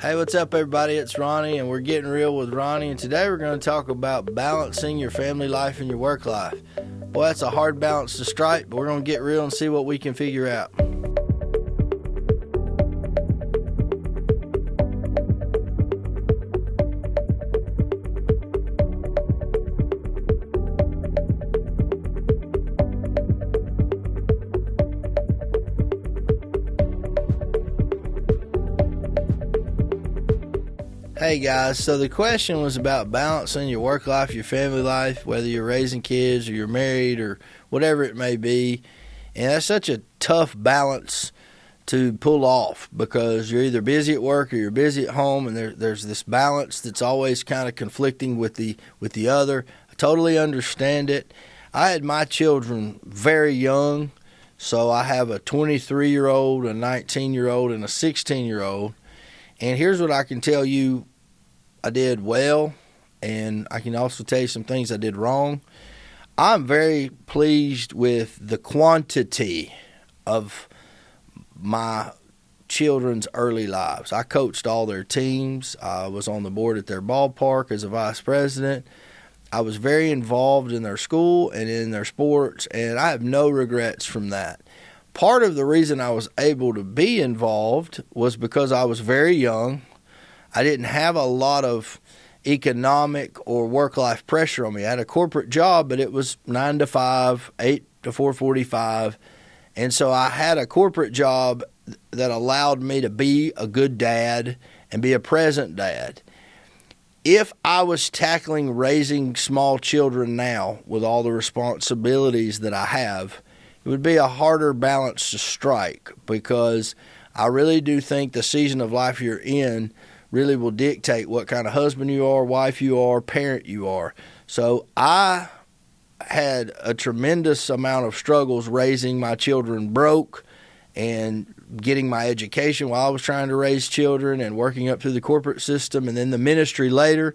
Hey, what's up, everybody? It's Ronnie, and we're Getting Real with Ronnie, and today we're going to talk about balancing your family life and your work life. Well, that's a hard balance to strike, but we're going to get real and see what we can figure out. Hey guys, so the question was about balancing your work life, your family life, whether you're raising kids or you're married or whatever it may be. And that's such a tough balance to pull off because you're either busy at work or you're busy at home, and there's this balance that's always kind of conflicting with the other. I totally understand it. I had my children very young, so I have a 23-year-old, a 19-year-old, and a 16-year-old. And here's what I can tell you I did well, and I can also tell you some things I did wrong. I'm very pleased with the quantity of my children's early lives. I coached all their teams. I was on the board at their ballpark as a vice president. I was very involved in their school and in their sports, and I have no regrets from that. Part of the reason I was able to be involved was because I was very young. I didn't have a lot of economic or work-life pressure on me. I had a corporate job, but it was 9 to 5, 8 to 4:45. And so I had a corporate job that allowed me to be a good dad and be a present dad. If I was tackling raising small children now with all the responsibilities that I have, it would be a harder balance to strike, because I really do think the season of life you're in really will dictate what kind of husband you are, wife you are, parent you are. So I had a tremendous amount of struggles raising my children broke and getting my education while I was trying to raise children and working up through the corporate system and then the ministry later.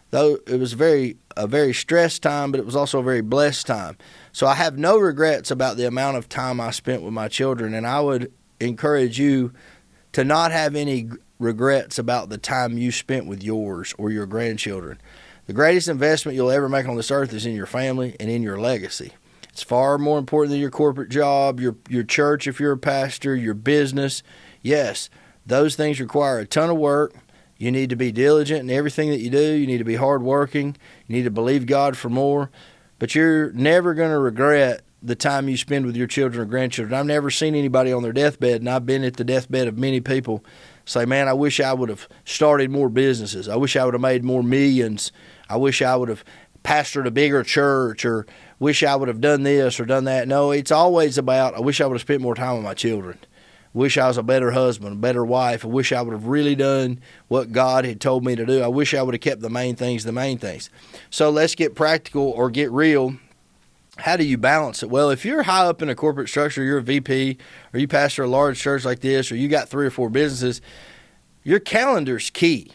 Though it was a very stressed time, but it was also a very blessed time. So I have no regrets about the amount of time I spent with my children, and I would encourage you to not have any regrets about the time you spent with yours or your grandchildren. The greatest investment you'll ever make on this earth is in your family and in your legacy. It's far more important than your corporate job, your church if you're a pastor, your business. Yes, those things require a ton of work. You need to be diligent in everything that you do. You need to be hardworking. You need to believe God for more. But you're never going to regret the time you spend with your children or grandchildren. I've never seen anybody on their deathbed, and I've been at the deathbed of many people, say, man, I wish I would have started more businesses. I wish I would have made more millions. I wish I would have pastored a bigger church, or wish I would have done this or done that. No, it's always about, I wish I would have spent more time with my children. Wish I was a better husband, a better wife. I wish I would have really done what God had told me to do. I wish I would have kept the main things the main things. So let's get practical or get real. How do you balance it? Well, if you're high up in a corporate structure, you're a VP, or you pastor a large church like this, or you got 3 or 4 businesses, your calendar's key.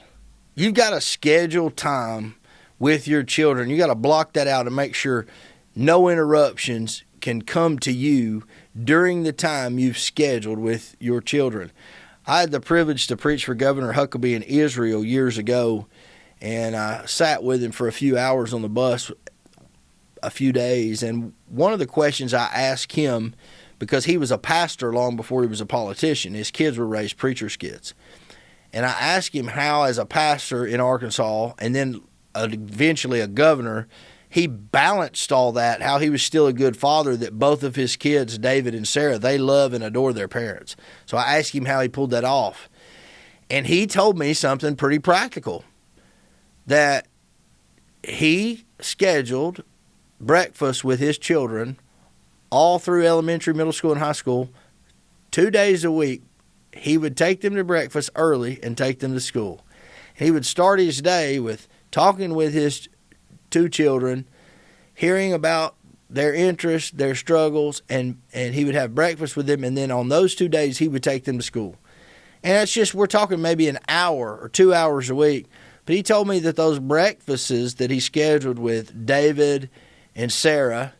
You've got to schedule time with your children. You got to block that out and make sure no interruptions can come to you during the time you've scheduled with your children. I had the privilege to preach for Governor Huckabee in Israel years ago, and I sat with him for a few hours on the bus a few days, and one of the questions I asked him, because he was a pastor long before he was a politician, his kids were raised preacher's kids, and I asked him how, as a pastor in Arkansas and then eventually a governor, he balanced all that, how he was still a good father, that both of his kids, David and Sarah, they love and adore their parents. So I asked him how he pulled that off, and he told me something pretty practical, that he scheduled breakfast with his children all through elementary, middle school, and high school. 2 days a week, he would take them to breakfast early and take them to school. He would start his day with talking with his 2 children, hearing about their interests, their struggles, and he would have breakfast with them, and then on those 2 days, he would take them to school. And it's just, we're talking maybe an hour or 2 hours a week. But he told me that those breakfasts that he scheduled with David and Sarah,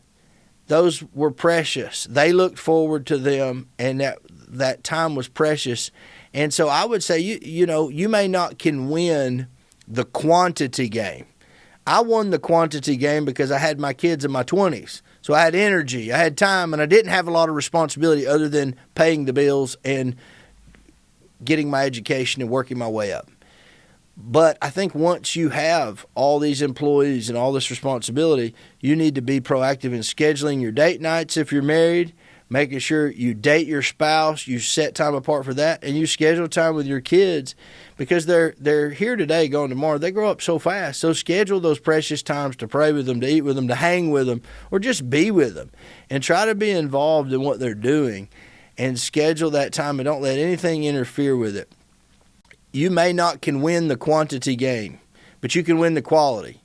those were precious. They looked forward to them, and that time was precious. And so I would say, you may not can win the quantity game. I won the quantity game because I had my kids in my 20s. So I had energy, I had time, and I didn't have a lot of responsibility other than paying the bills and getting my education and working my way up. But I think once you have all these employees and all this responsibility, you need to be proactive in scheduling your date nights if you're married, making sure you date your spouse, you set time apart for that, and you schedule time with your kids because they're here today, going tomorrow. They grow up so fast. So schedule those precious times to pray with them, to eat with them, to hang with them, or just be with them. And try to be involved in what they're doing and schedule that time and don't let anything interfere with it. You may not can win the quantity game, but you can win the quality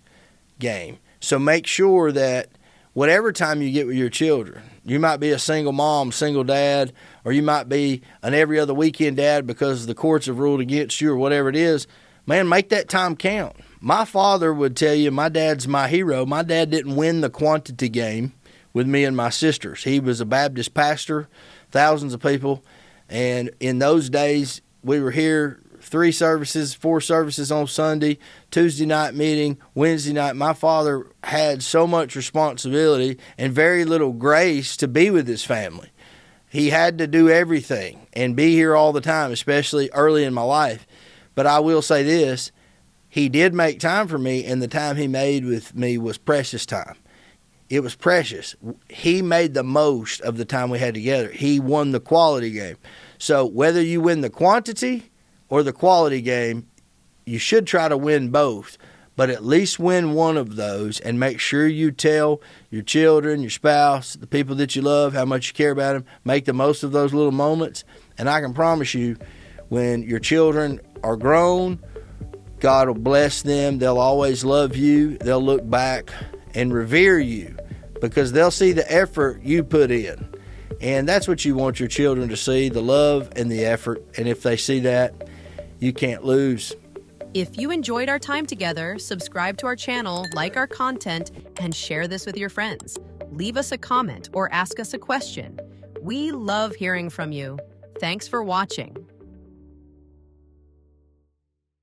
game. So make sure that whatever time you get with your children, you might be a single mom, single dad, or you might be an every other weekend dad because the courts have ruled against you or whatever it is, man, make that time count. My father would tell you, my dad's my hero. My dad didn't win the quantity game with me and my sisters. He was a Baptist pastor, thousands of people, and in those days we were here 3 services, 4 services on Sunday, Tuesday night meeting, Wednesday night. My father had so much responsibility and very little grace to be with his family. He had to do everything and be here all the time, especially early in my life. But I will say this, he did make time for me, and the time he made with me was precious time. It was precious. He made the most of the time we had together. He won the quality game. So whether you win the quantity or the quality game, you should try to win both, but at least win one of those and make sure you tell your children, your spouse, the people that you love, how much you care about them. Make the most of those little moments. And I can promise you, when your children are grown, God will bless them. They'll always love you. They'll look back and revere you because they'll see the effort you put in. And that's what you want your children to see, the love and the effort. And if they see that, you can't lose. If you enjoyed our time together, subscribe to our channel, like our content, and share this with your friends. Leave us a comment or ask us a question. We love hearing from you. Thanks for watching.